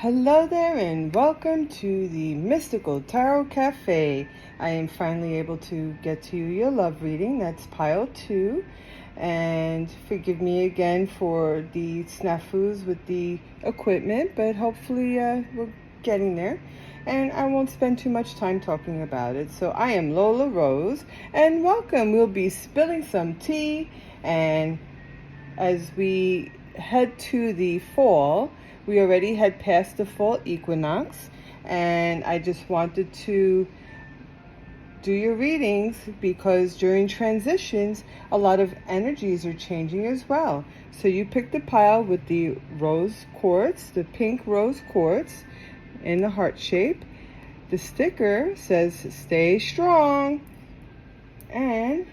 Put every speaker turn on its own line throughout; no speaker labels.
Hello there and welcome to the Mystical Tarot Cafe. I am finally able to get to your love reading. That's pile 2. And forgive me again for the snafus with the equipment, but hopefully we're getting there. And I won't spend too much time talking about it. So I am Lola Rose and welcome. We'll be spilling some tea, and as we head to the fall, we already had passed the fall equinox, and I just wanted to do your readings because during transitions, a lot of energies are changing as well. So you picked a pile with the rose quartz, the pink rose quartz in the heart shape. The sticker says, "Stay strong." And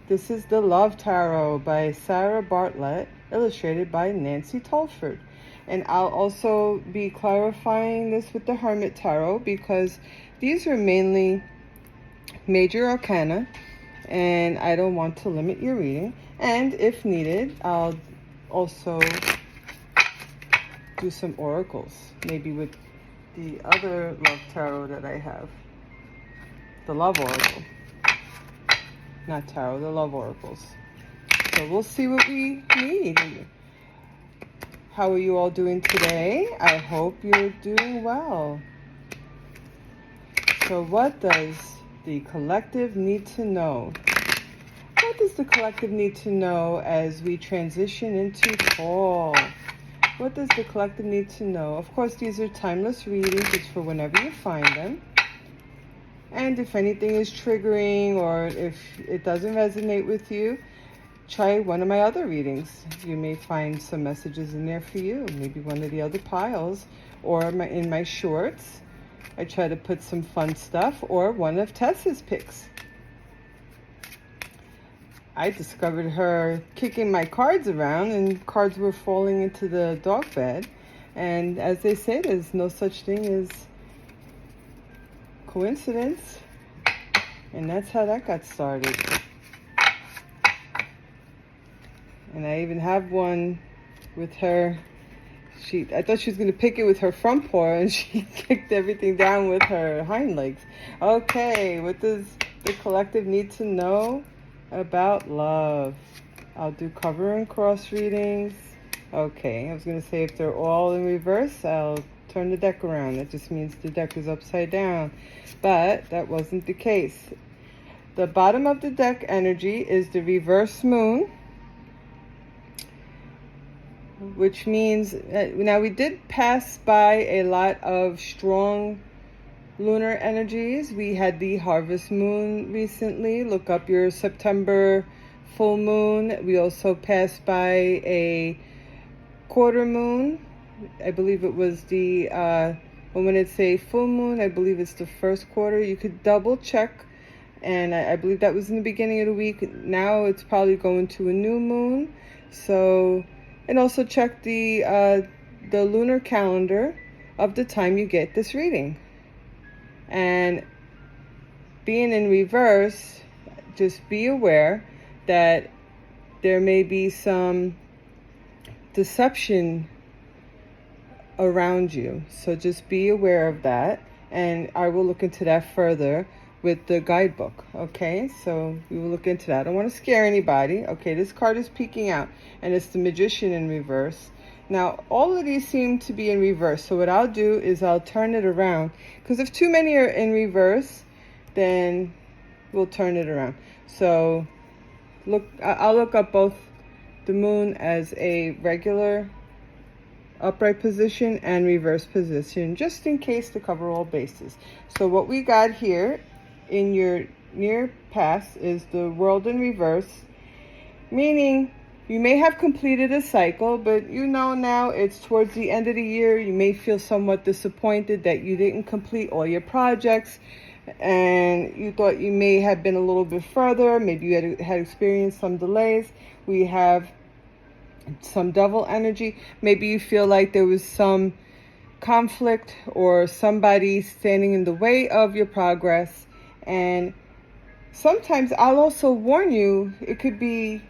this is the Love Tarot by Sarah Bartlett, illustrated by Nancy Tolford. And I'll also be clarifying this with the Hermit Tarot because these are mainly major arcana and I don't want to limit your reading. And if needed, I'll also do some oracles, maybe with the other Love Tarot that I have, the Love Oracle. Not tarot, the Love Oracles. So we'll see what we need. How are you all doing today? I hope you're doing well. So what does the collective need to know? What does the collective need to know as we transition into fall? What does the collective need to know? Of course, these are timeless readings. It's for whenever you find them. And if anything is triggering or if it doesn't resonate with you, try one of my other readings. You may find some messages in there for you. Maybe one of the other piles, or in my shorts. I try to put some fun stuff, or one of Tessa's picks. I discovered her kicking my cards around and cards were falling into the dog bed. And as they say, there's no such thing as coincidence. And that's how that got started. And I even have one with her. I thought she was going to pick it with her front paw, and she kicked everything down with her hind legs. Okay, what does the collective need to know about love? I'll do cover and cross readings. Okay, I was going to say if they're all in reverse, I'll turn the deck around. That just means the deck is upside down. But that wasn't the case. The bottom of the deck energy is the reverse moon, which means now we did pass by a lot of strong lunar energies. We had the harvest moon recently. Look up your September full moon. We also passed by a quarter moon. I believe it was the when it's a full moon, I believe it's the first quarter. You could double check, and I believe that was in the beginning of the week. Now it's probably going to a new moon. So, and also check the lunar calendar of the time you get this reading. And being in reverse, just be aware that there may be some deception around you. So just be aware of that. And I will look into that further with the guidebook. Okay, so we will look into that. I don't want to scare anybody. Okay, this card is peeking out, and it's the Magician in reverse. Now, all of these seem to be in reverse. So what I'll do is I'll turn it around, because if too many are in reverse, then we'll turn it around. So I'll look up both the moon as a regular upright position and reverse position, just in case, to cover all bases. So what we got here in your near past is the World in reverse, meaning you may have completed a cycle, but you know now it's towards the end of the year. You may feel somewhat disappointed that you didn't complete all your projects, and you thought you may have been a little bit further. Maybe you had experienced some delays. We have some devil energy. Maybe you feel like there was some conflict or somebody standing in the way of your progress. And sometimes I'll also warn you, it could be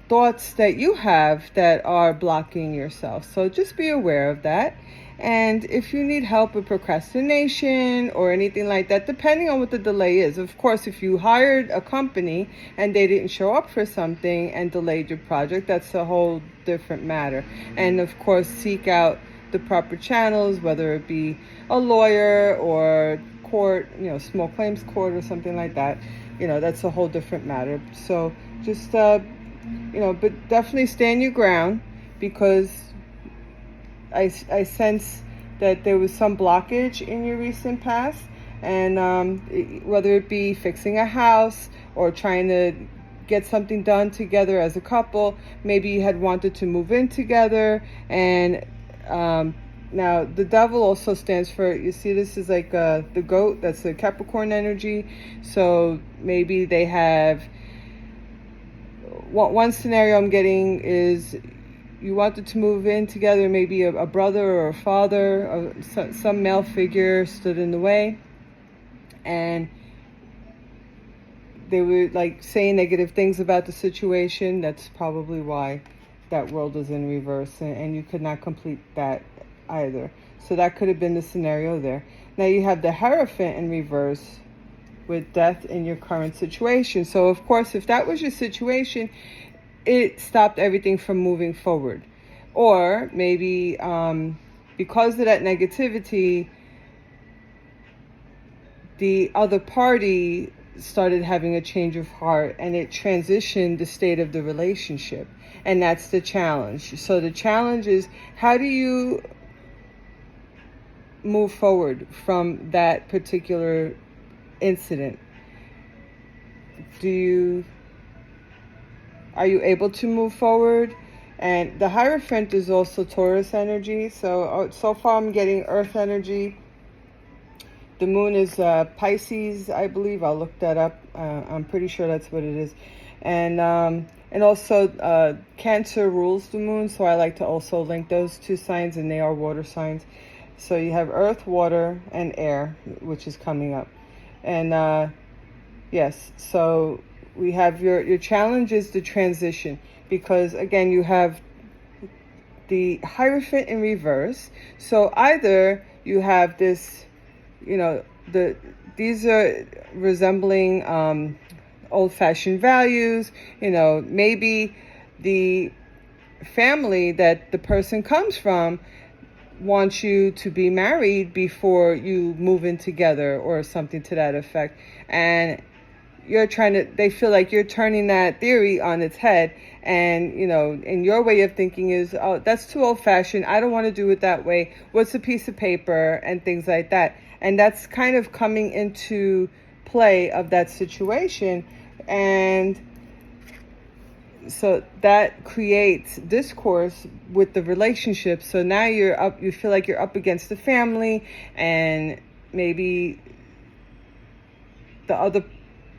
thoughts that you have that are blocking yourself. So just be aware of that. And if you need help with procrastination or anything like that, depending on what the delay is, of course, if you hired a company and they didn't show up for something and delayed your project, that's a whole different matter. And of course, seek out the proper channels, whether it be a lawyer or court, small claims court or something like that. That's a whole different matter. So just, but definitely stand your ground, because I sense that there was some blockage in your recent past, and whether it be fixing a house or trying to get something done together as a couple, maybe you had wanted to move in together, and now the devil also stands for, you see, this is like the goat, that's the Capricorn energy. So maybe they have, one scenario I'm getting is you wanted to move in together, maybe a brother or a father, or some male figure stood in the way, and they were like saying negative things about the situation. That's probably why that world is in reverse, and you could not complete that either. So that could have been the scenario there. Now you have the Hierophant in reverse with death in your current situation. So of course, if that was your situation, it stopped everything from moving forward. Or maybe because of that negativity, the other party started having a change of heart, and it transitioned the state of the relationship. And that's the challenge. So the challenge is, how do you move forward from that particular incident? Are you able to move forward? And the Hierophant is also Taurus energy. So far I'm getting Earth energy. The moon is Pisces, I believe. I'll look that up. I'm pretty sure that's what it is. And also Cancer rules the moon. So I like to also link those two signs, and they are water signs. So you have Earth, water, and air, which is coming up. And yes, so we have your challenge is the transition, because again, you have the Hierophant in reverse. So either you have this, these are resembling old-fashioned values. Maybe the family that the person comes from wants you to be married before you move in together, or something to that effect. And they feel like you're turning that theory on its head. And, and your way of thinking is, oh, that's too old fashioned. I don't want to do it that way. What's a piece of paper, and things like that. And that's kind of coming into play of that situation. And so that creates discourse with the relationship. So now you feel like you're up against the family, and maybe the other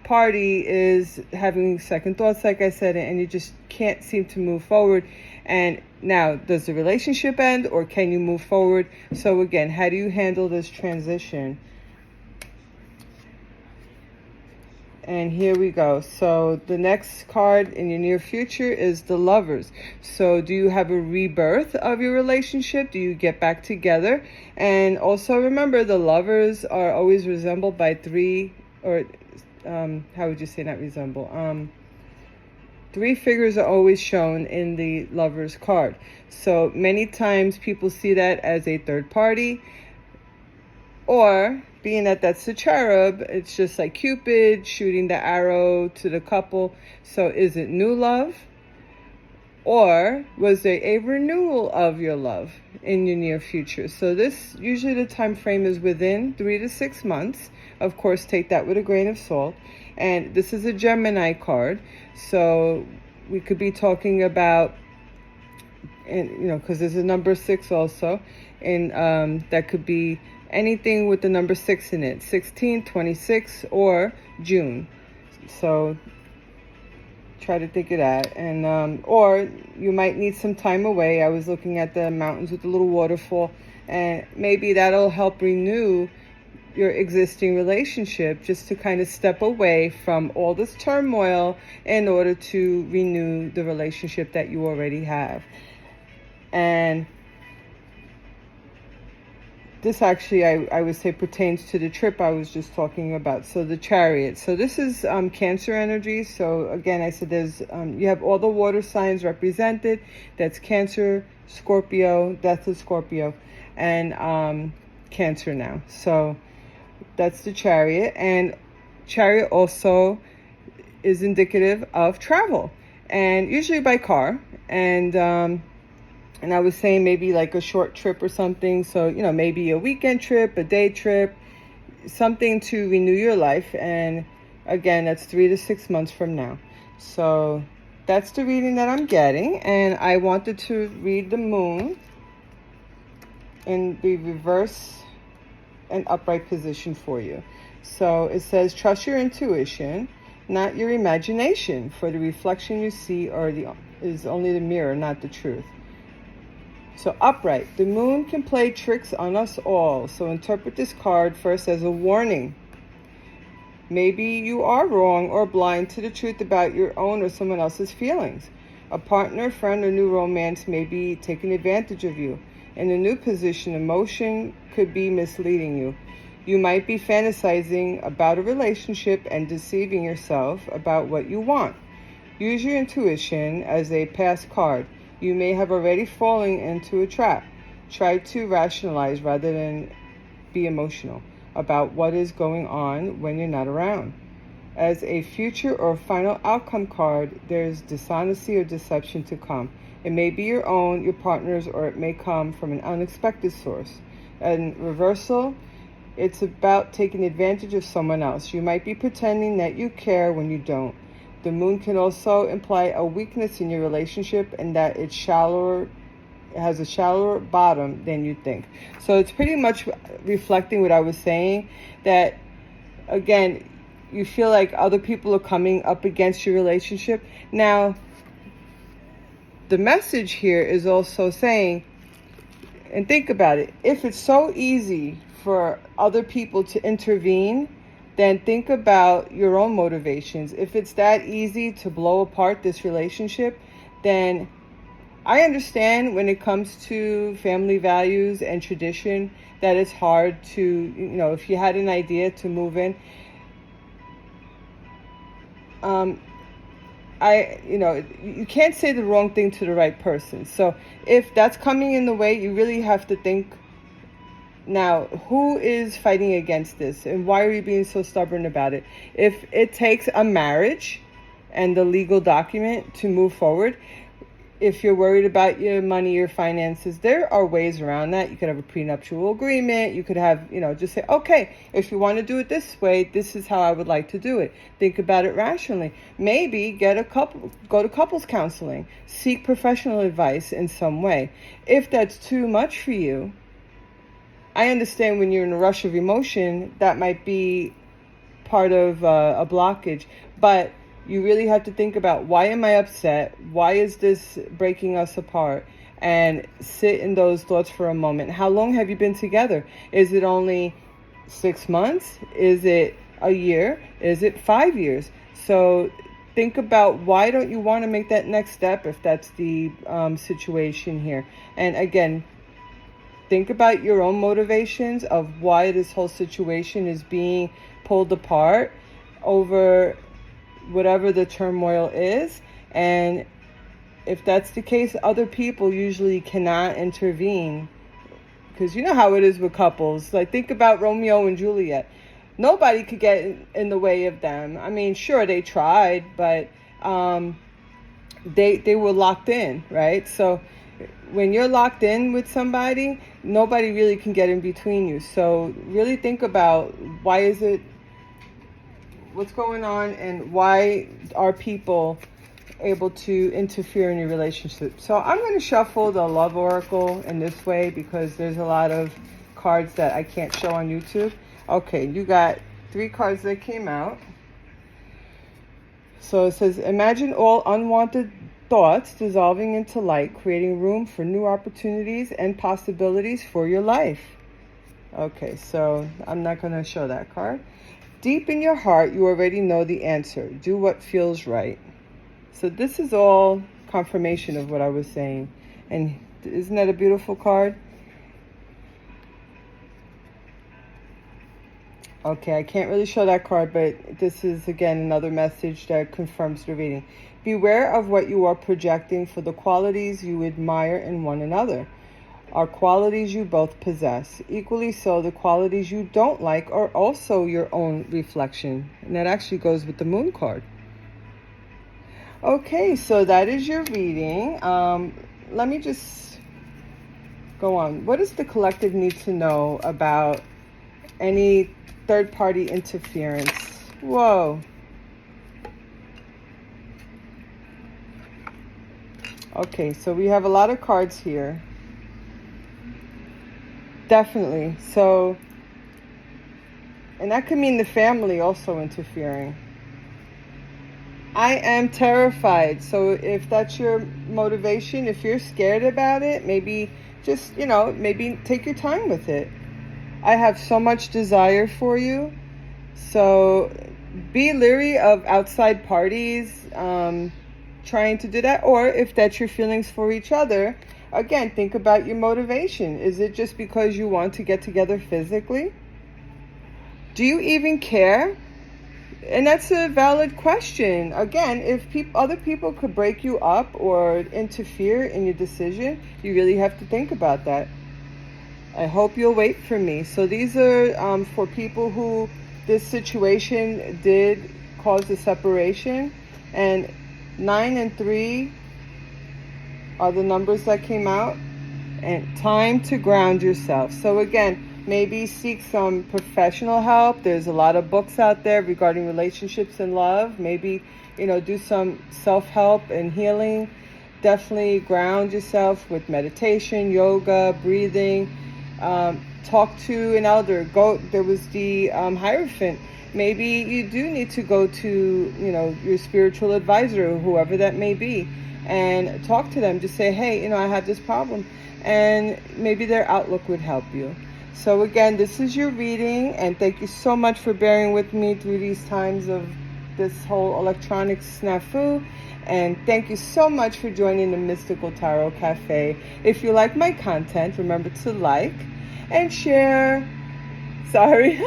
party is having second thoughts, like I said, and you just can't seem to move forward. And now, does the relationship end, or can you move forward? So again, how do you handle this transition? And here we go. So the next card in your near future is the Lovers. So do you have a rebirth of your relationship? Do you get back together? And also remember, the Lovers are always resembled by three, or how would you say not resemble? Three figures are always shown in the Lovers card. So many times people see that as a third party, or being that that's the cherub, it's just like Cupid shooting the arrow to the couple. So is it new love? Or was there a renewal of your love in your near future? So this, usually the time frame is within 3 to 6 months. Of course, take that with a grain of salt. And this is a Gemini card. So we could be talking about, and because there's a number 6 also. And that could be anything with the number 6 in it, 16, 26, or June. So try to think of that. And or you might need some time away. I was looking at the mountains with the little waterfall, and maybe that'll help renew your existing relationship, just to kind of step away from all this turmoil in order to renew the relationship that you already have. And this actually, I would say, pertains to the trip I was just talking about. So the Chariot. So this is Cancer energy. So again, I said there's you have all the water signs represented. That's Cancer, Scorpio, Death of Scorpio, and Cancer now. So that's the Chariot. And Chariot also is indicative of travel, and usually by car. And I was saying maybe like a short trip or something. So, maybe a weekend trip, a day trip, something to renew your life. And again, that's 3 to 6 months from now. So that's the reading that I'm getting. And I wanted to read the moon in the reverse and upright position for you. So it says, trust your intuition, not your imagination, for the reflection you see is only the mirror, not the truth. So upright, the moon can play tricks on us all. So interpret this card first as a warning. Maybe you are wrong or blind to the truth about your own or someone else's feelings. A partner, friend, or new romance may be taking advantage of you. In a new position, emotion could be misleading you. You might be fantasizing about a relationship and deceiving yourself about what you want. Use your intuition as a pass card. You may have already fallen into a trap. Try to rationalize rather than be emotional about what is going on when you're not around. As a future or final outcome card, there's dishonesty or deception to come. It may be your own, your partner's, or it may come from an unexpected source. And reversal, it's about taking advantage of someone else. You might be pretending that you care when you don't. The moon can also imply a weakness in your relationship and that it's shallower, it has a shallower bottom than you think. So it's pretty much reflecting what I was saying, that again, you feel like other people are coming up against your relationship. Now, the message here is also saying, and think about it, if it's so easy for other people to intervene, then think about your own motivations. If it's that easy to blow apart this relationship, then I understand when it comes to family values and tradition that it's hard to, if you had an idea to move in, you can't say the wrong thing to the right person. So if that's coming in the way, you really have to think, now, who is fighting against this? And why are you being so stubborn about it? If it takes a marriage and the legal document to move forward, if you're worried about your money, your finances, there are ways around that. You could have a prenuptial agreement. You could have, just say, okay, if you want to do it this way, this is how I would like to do it. Think about it rationally. Maybe go to couples counseling, seek professional advice in some way. If that's too much for you, I understand when you're in a rush of emotion, that might be part of a blockage. But you really have to think about, why am I upset? Why is this breaking us apart? And sit in those thoughts for a moment. How long have you been together? Is it only 6 months? Is it a year? Is it 5 years? So think about, why don't you want to make that next step if that's the situation here? And again, think about your own motivations of why this whole situation is being pulled apart over whatever the turmoil is. And if that's the case, other people usually cannot intervene, because you know how it is with couples. Like, think about Romeo and Juliet. Nobody could get in the way of them. I mean, sure, they tried, but they were locked in, right? So when you're locked in with somebody, nobody really can get in between you. So really think about, what's going on, and why are people able to interfere in your relationship? So I'm going to shuffle the love oracle in this way, because there's a lot of cards that I can't show on YouTube. Okay, you got 3 cards that came out. So it says, imagine all unwanted thoughts dissolving into light, creating room for new opportunities and possibilities for your life. Okay, so I'm not going to show that card. Deep in your heart, you already know the answer. Do what feels right. So this is all confirmation of what I was saying. And isn't that a beautiful card? Okay, I can't really show that card, but this is, again, another message that confirms the reading. Beware of what you are projecting for the qualities you admire in one another are qualities you both possess. Equally so, the qualities you don't like are also your own reflection. And that actually goes with the Moon card. Okay, so that is your reading. Let me just go on. What does the collective need to know about any third-party interference? Whoa. Okay, so we have a lot of cards here. Definitely. So, and that could mean the family also interfering. I am terrified. So if that's your motivation, if you're scared about it, maybe just, maybe take your time with it. I have so much desire for you. So be leery of outside parties trying to do that. Or if that's your feelings for each other, again, think about your motivation. Is it just because you want to get together physically? Do you even care? And that's a valid question. Again, if other people could break you up or interfere in your decision, you really have to think about that. I hope you'll wait for me. So these are for people who this situation did cause a separation. And 9 and 3 are the numbers that came out. And time to ground yourself. So again, maybe seek some professional help. There's a lot of books out there regarding relationships and love. Maybe, do some self-help and healing. Definitely ground yourself with meditation, yoga, breathing. Talk to an elder. There was the Hierophant. Maybe you do need to go to, your spiritual advisor, whoever that may be, and talk to them. Just say, hey, I have this problem. And maybe their outlook would help you. So again, this is your reading, and thank you so much for bearing with me through these times of this whole electronic snafu. And thank you so much for joining the Mystical Tarot Cafe. If you like my content, remember to like and share. Sorry.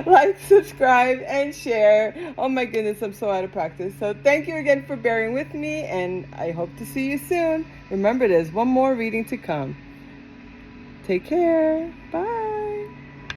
Like, subscribe, and share. Oh my goodness, I'm so out of practice. So thank you again for bearing with me, and I hope to see you soon. Remember, there's one more reading to come. Take care. Bye.